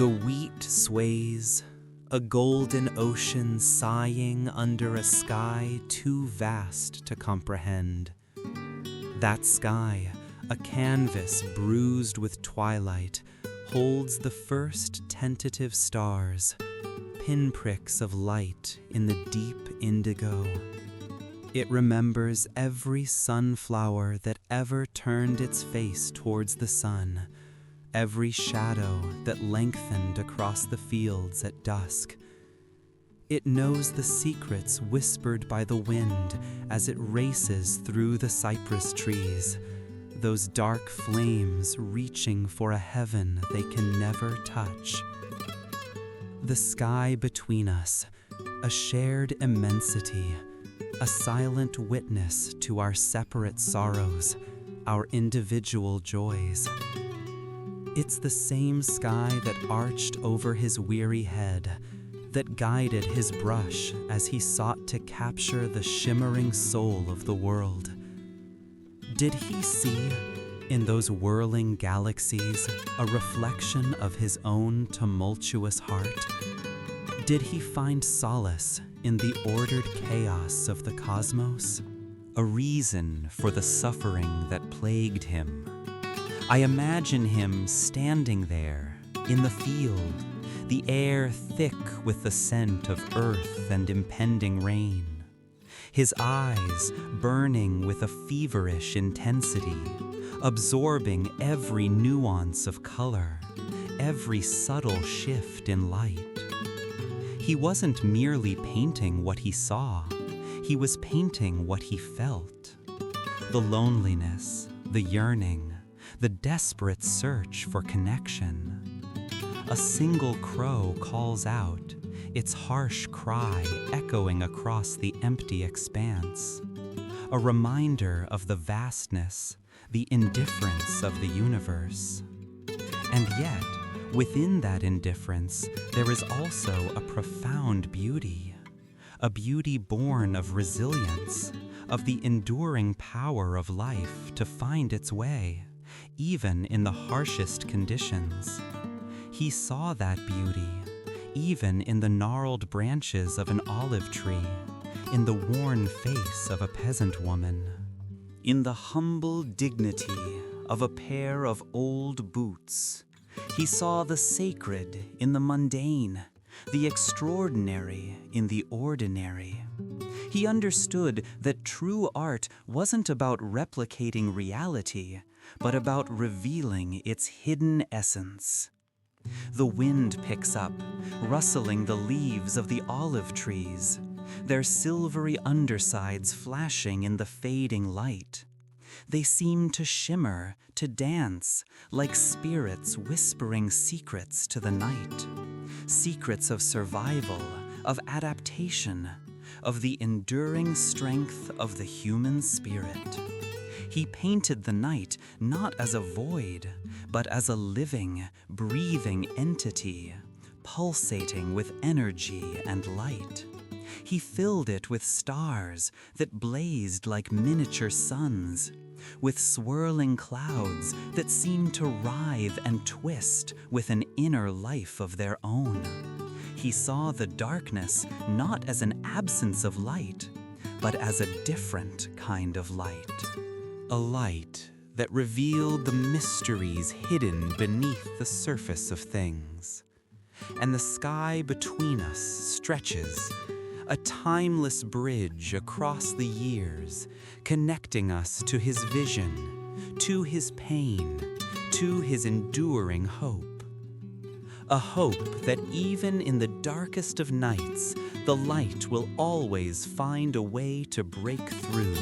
The wheat sways, a golden ocean sighing under a sky too vast to comprehend. That sky, a canvas bruised with twilight, holds the first tentative stars, pinpricks of light in the deep indigo. It remembers every sunflower that ever turned its face towards the sun, every shadow that lengthened across the fields at dusk. It knows the secrets whispered by the wind as it races through the cypress trees, those dark flames reaching for a heaven they can never touch. The sky between us, a shared immensity, a silent witness to our separate sorrows, our individual joys. It's the same sky that arched over his weary head, that guided his brush as he sought to capture the shimmering soul of the world. Did he see, in those whirling galaxies, a reflection of his own tumultuous heart? Did he find solace in the ordered chaos of the cosmos? A reason for the suffering that plagued him. I imagine him standing there, in the field, the air thick with the scent of earth and impending rain, his eyes burning with a feverish intensity, absorbing every nuance of color, every subtle shift in light. He wasn't merely painting what he saw, he was painting what he felt. The loneliness, the yearning, the desperate search for connection. A single crow calls out, its harsh cry echoing across the empty expanse. A reminder of the vastness, the indifference of the universe. And yet, within that indifference, there is also a profound beauty. A beauty born of resilience, of the enduring power of life to find its way, even in the harshest conditions. He saw that beauty, even in the gnarled branches of an olive tree, in the worn face of a peasant woman, in the humble dignity of a pair of old boots. He saw the sacred in the mundane, the extraordinary in the ordinary. He understood that true art wasn't about replicating reality, but about revealing its hidden essence. The wind picks up, rustling the leaves of the olive trees, their silvery undersides flashing in the fading light. They seem to shimmer, to dance, like spirits whispering secrets to the night. Secrets of survival, of adaptation, of the enduring strength of the human spirit. He painted the night not as a void, but as a living, breathing entity, pulsating with energy and light. He filled it with stars that blazed like miniature suns, with swirling clouds that seemed to writhe and twist with an inner life of their own. He saw the darkness not as an absence of light, but as a different kind of light. A light that revealed the mysteries hidden beneath the surface of things. And the sky between us stretches, a timeless bridge across the years, connecting us to his vision, to his pain, to his enduring hope. A hope that even in the darkest of nights, the light will always find a way to break through.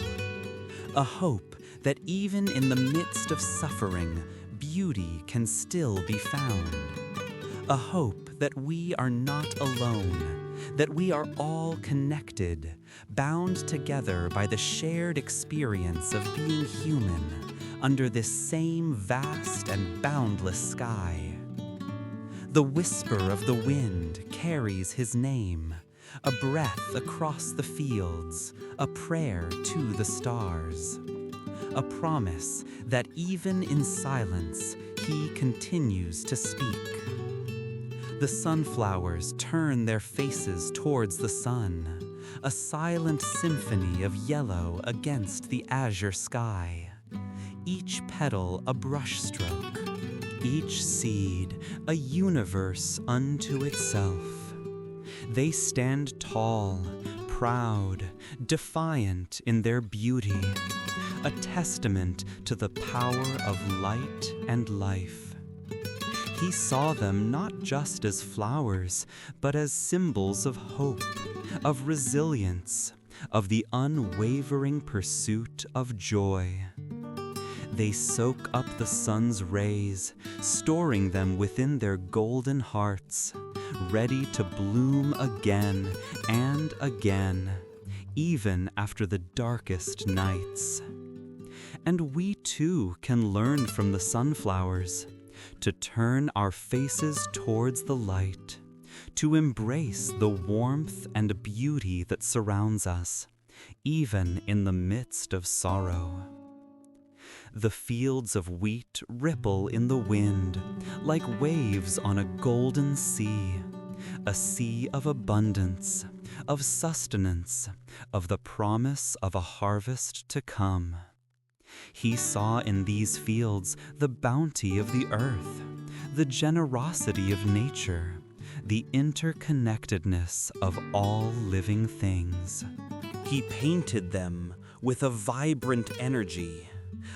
A hope that even in the midst of suffering, beauty can still be found. A hope that we are not alone, that we are all connected, bound together by the shared experience of being human under this same vast and boundless sky. The whisper of the wind carries his name, a breath across the fields, a prayer to the stars. A promise that even in silence, he continues to speak. The sunflowers turn their faces towards the sun, a silent symphony of yellow against the azure sky. Each petal a brushstroke, each seed a universe unto itself. They stand tall, proud, defiant in their beauty, a testament to the power of light and life. He saw them not just as flowers, but as symbols of hope, of resilience, of the unwavering pursuit of joy. They soak up the sun's rays, storing them within their golden hearts, ready to bloom again and again, even after the darkest nights. And we too can learn from the sunflowers, to turn our faces towards the light, to embrace the warmth and beauty that surrounds us, even in the midst of sorrow. The fields of wheat ripple in the wind, like waves on a golden sea, a sea of abundance, of sustenance, of the promise of a harvest to come. He saw in these fields the bounty of the earth, the generosity of nature, the interconnectedness of all living things. He painted them with a vibrant energy,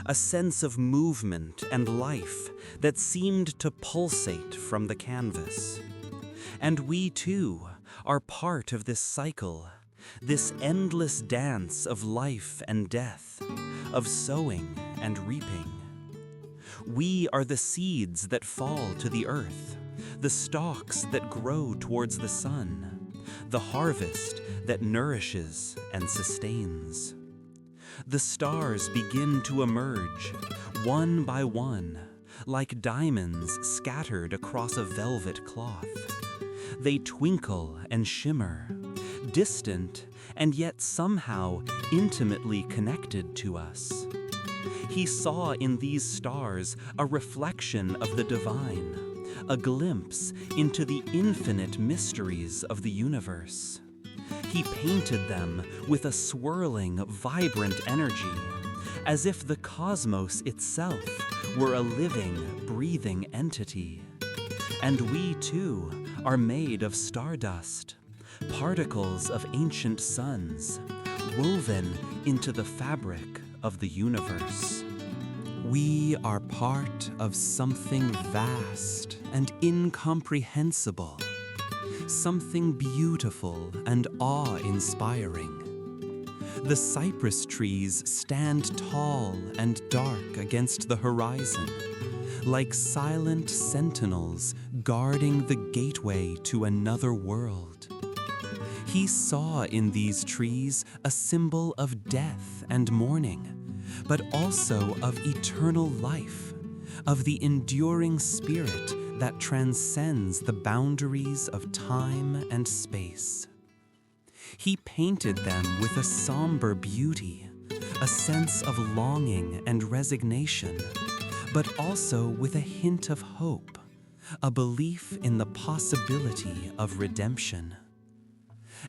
a sense of movement and life that seemed to pulsate from the canvas. And we too are part of this cycle, this endless dance of life and death, of sowing and reaping. We are the seeds that fall to the earth, the stalks that grow towards the sun, the harvest that nourishes and sustains. The stars begin to emerge, one by one, like diamonds scattered across a velvet cloth. They twinkle and shimmer, distant and yet somehow intimately connected to us. He saw in these stars a reflection of the divine, a glimpse into the infinite mysteries of the universe. He painted them with a swirling, vibrant energy, as if the cosmos itself were a living, breathing entity. And we too are made of stardust, particles of ancient suns, woven into the fabric of the universe. We are part of something vast and incomprehensible, something beautiful and awe-inspiring. The cypress trees stand tall and dark against the horizon, like silent sentinels guarding the gateway to another world. He saw in these trees a symbol of death and mourning, but also of eternal life, of the enduring spirit that transcends the boundaries of time and space. He painted them with a somber beauty, a sense of longing and resignation, but also with a hint of hope, a belief in the possibility of redemption.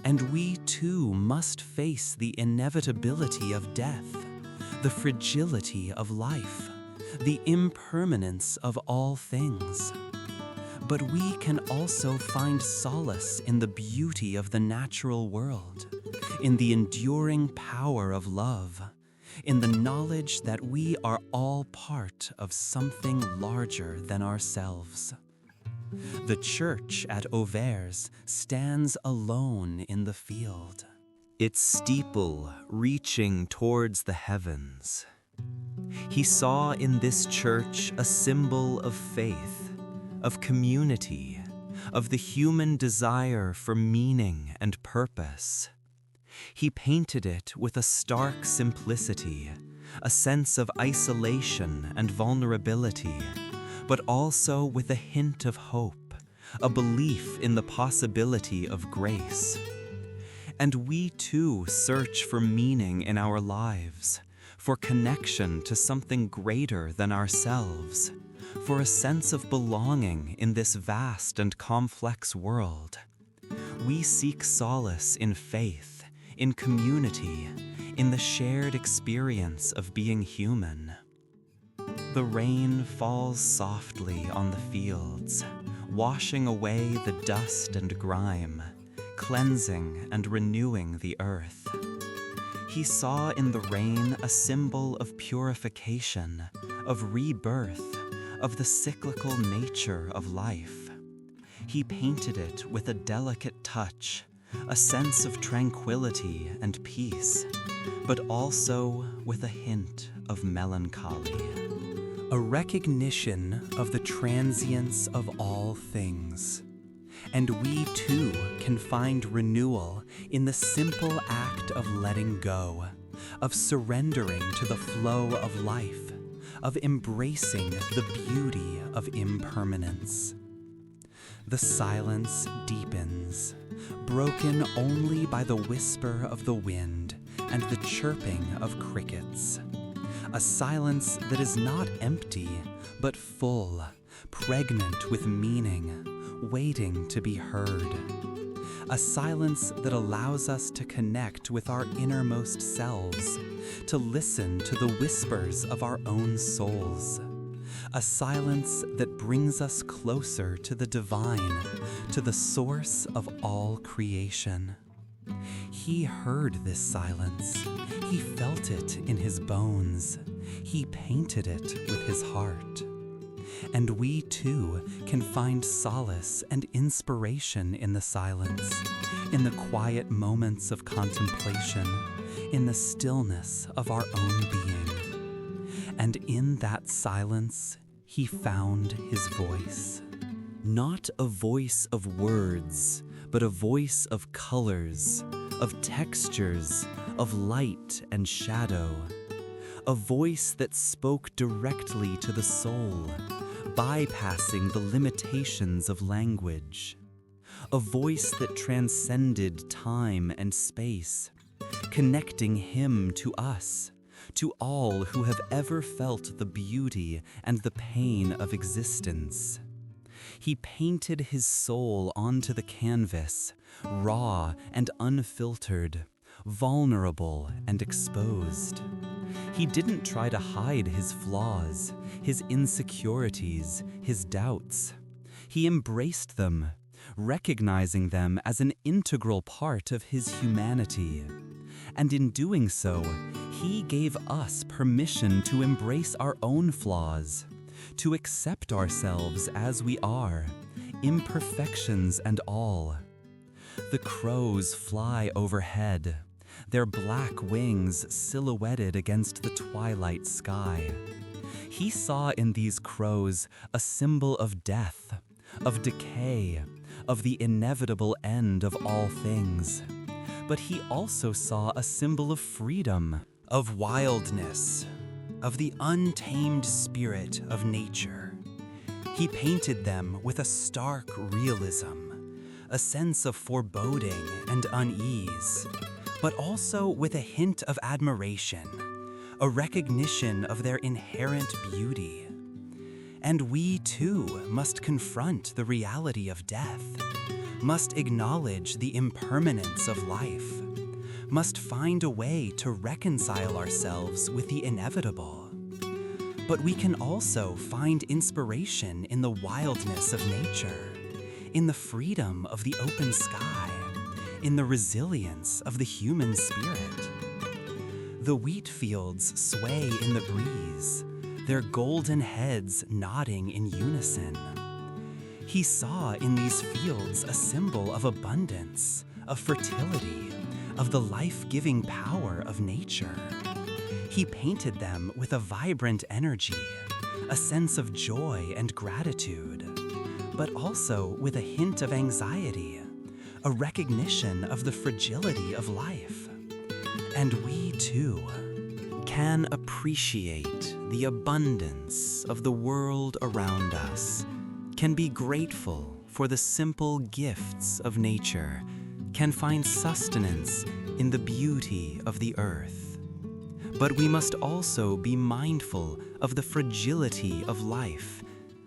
And we too must face the inevitability of death, the fragility of life, the impermanence of all things. But we can also find solace in the beauty of the natural world, in the enduring power of love, in the knowledge that we are all part of something larger than ourselves. The church at Auvers stands alone in the field, its steeple reaching towards the heavens. He saw in this church a symbol of faith, of community, of the human desire for meaning and purpose. He painted it with a stark simplicity, a sense of isolation and vulnerability, but also with a hint of hope, a belief in the possibility of grace. And we too search for meaning in our lives, for connection to something greater than ourselves, for a sense of belonging in this vast and complex world. We seek solace in faith, in community, in the shared experience of being human. The rain falls softly on the fields, washing away the dust and grime, cleansing and renewing the earth. He saw in the rain a symbol of purification, of rebirth, of the cyclical nature of life. He painted it with a delicate touch, a sense of tranquility and peace, but also with a hint of melancholy. A recognition of the transience of all things. And we too can find renewal in the simple act of letting go, of surrendering to the flow of life, of embracing the beauty of impermanence. The silence deepens, broken only by the whisper of the wind and the chirping of crickets. A silence that is not empty, but full, pregnant with meaning, waiting to be heard. A silence that allows us to connect with our innermost selves, to listen to the whispers of our own souls. A silence that brings us closer to the divine, to the source of all creation. He heard this silence. He felt it in his bones. He painted it with his heart. And we too can find solace and inspiration in the silence, in the quiet moments of contemplation, in the stillness of our own being. And in that silence, he found his voice. Not a voice of words, but a voice of colors, of textures, of light and shadow. A voice that spoke directly to the soul, bypassing the limitations of language. A voice that transcended time and space, connecting him to us, to all who have ever felt the beauty and the pain of existence. He painted his soul onto the canvas, raw and unfiltered, vulnerable and exposed. He didn't try to hide his flaws, his insecurities, his doubts. He embraced them, recognizing them as an integral part of his humanity. And in doing so, he gave us permission to embrace our own flaws, to accept ourselves as we are, imperfections and all. The crows fly overhead, their black wings silhouetted against the twilight sky. He saw in these crows a symbol of death, of decay, of the inevitable end of all things. But he also saw a symbol of freedom, of wildness, of the untamed spirit of nature. He painted them with a stark realism, a sense of foreboding and unease, but also with a hint of admiration, a recognition of their inherent beauty. And we too must confront the reality of death, must acknowledge the impermanence of life, must find a way to reconcile ourselves with the inevitable. But we can also find inspiration in the wildness of nature, in the freedom of the open sky, in the resilience of the human spirit. The wheat fields sway in the breeze, their golden heads nodding in unison. He saw in these fields a symbol of abundance, of fertility, of the life-giving power of nature. He painted them with a vibrant energy, a sense of joy and gratitude, but also with a hint of anxiety, a recognition of the fragility of life. And we too can appreciate the abundance of the world around us, can be grateful for the simple gifts of nature, can find sustenance in the beauty of the earth. But we must also be mindful of the fragility of life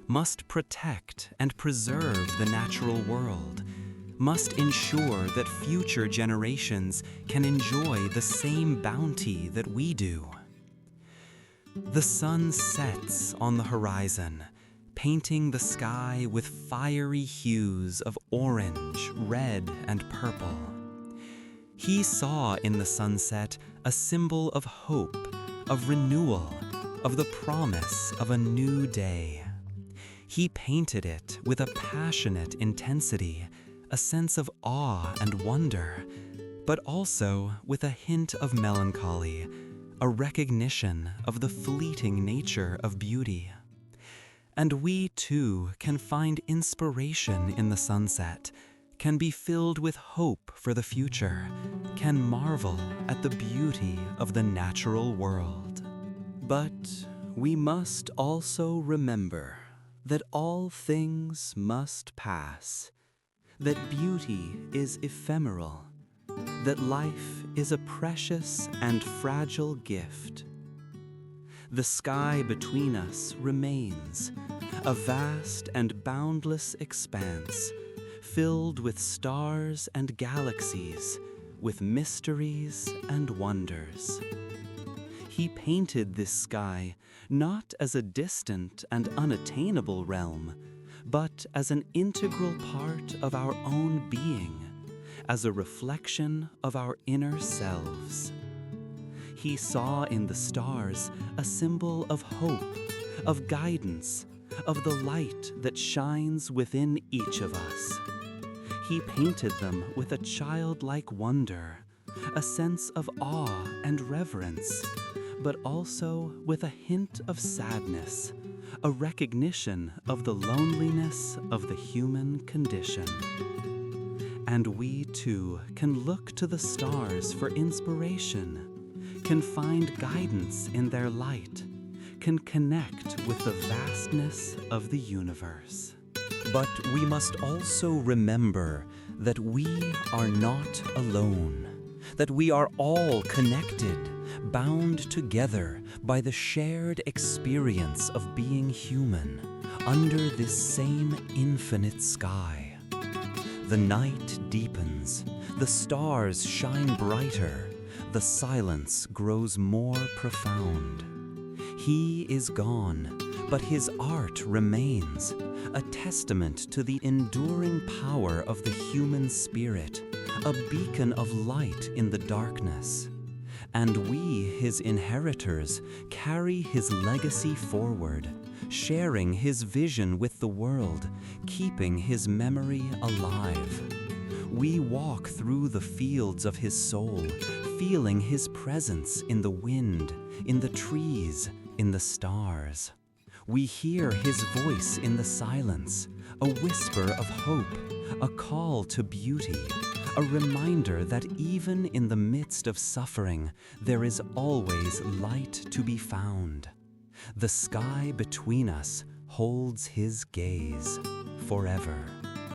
must protect and preserve the natural world, must ensure that future generations can enjoy the same bounty that we do. The sun sets on the horizon, painting the sky with fiery hues of orange, red, and purple. He saw in the sunset a symbol of hope, of renewal, of the promise of a new day. He painted it with a passionate intensity, a sense of awe and wonder, but also with a hint of melancholy, a recognition of the fleeting nature of beauty. And we too can find inspiration in the sunset, can be filled with hope for the future, can marvel at the beauty of the natural world. But we must also remember that all things must pass, that beauty is ephemeral, that life is a precious and fragile gift. The sky between us remains, a vast and boundless expanse, filled with stars and galaxies, with mysteries and wonders. He painted this sky not as a distant and unattainable realm, but as an integral part of our own being, as a reflection of our inner selves. He saw in the stars a symbol of hope, of guidance, of the light that shines within each of us. He painted them with a childlike wonder, a sense of awe and reverence, but also with a hint of sadness, a recognition of the loneliness of the human condition. And we too can look to the stars for inspiration, can find guidance in their light, can connect with the vastness of the universe. But we must also remember that we are not alone, that we are all connected, bound together by the shared experience of being human under this same infinite sky. The night deepens, the stars shine brighter, the silence grows more profound. He is gone, but his art remains, a testament to the enduring power of the human spirit, a beacon of light in the darkness. And we, his inheritors, carry his legacy forward, sharing his vision with the world, keeping his memory alive. We walk through the fields of his soul, feeling his presence in the wind, in the trees, in the stars. We hear his voice in the silence, a whisper of hope, a call to beauty, a reminder that even in the midst of suffering, there is always light to be found. The sky between us holds his gaze forever.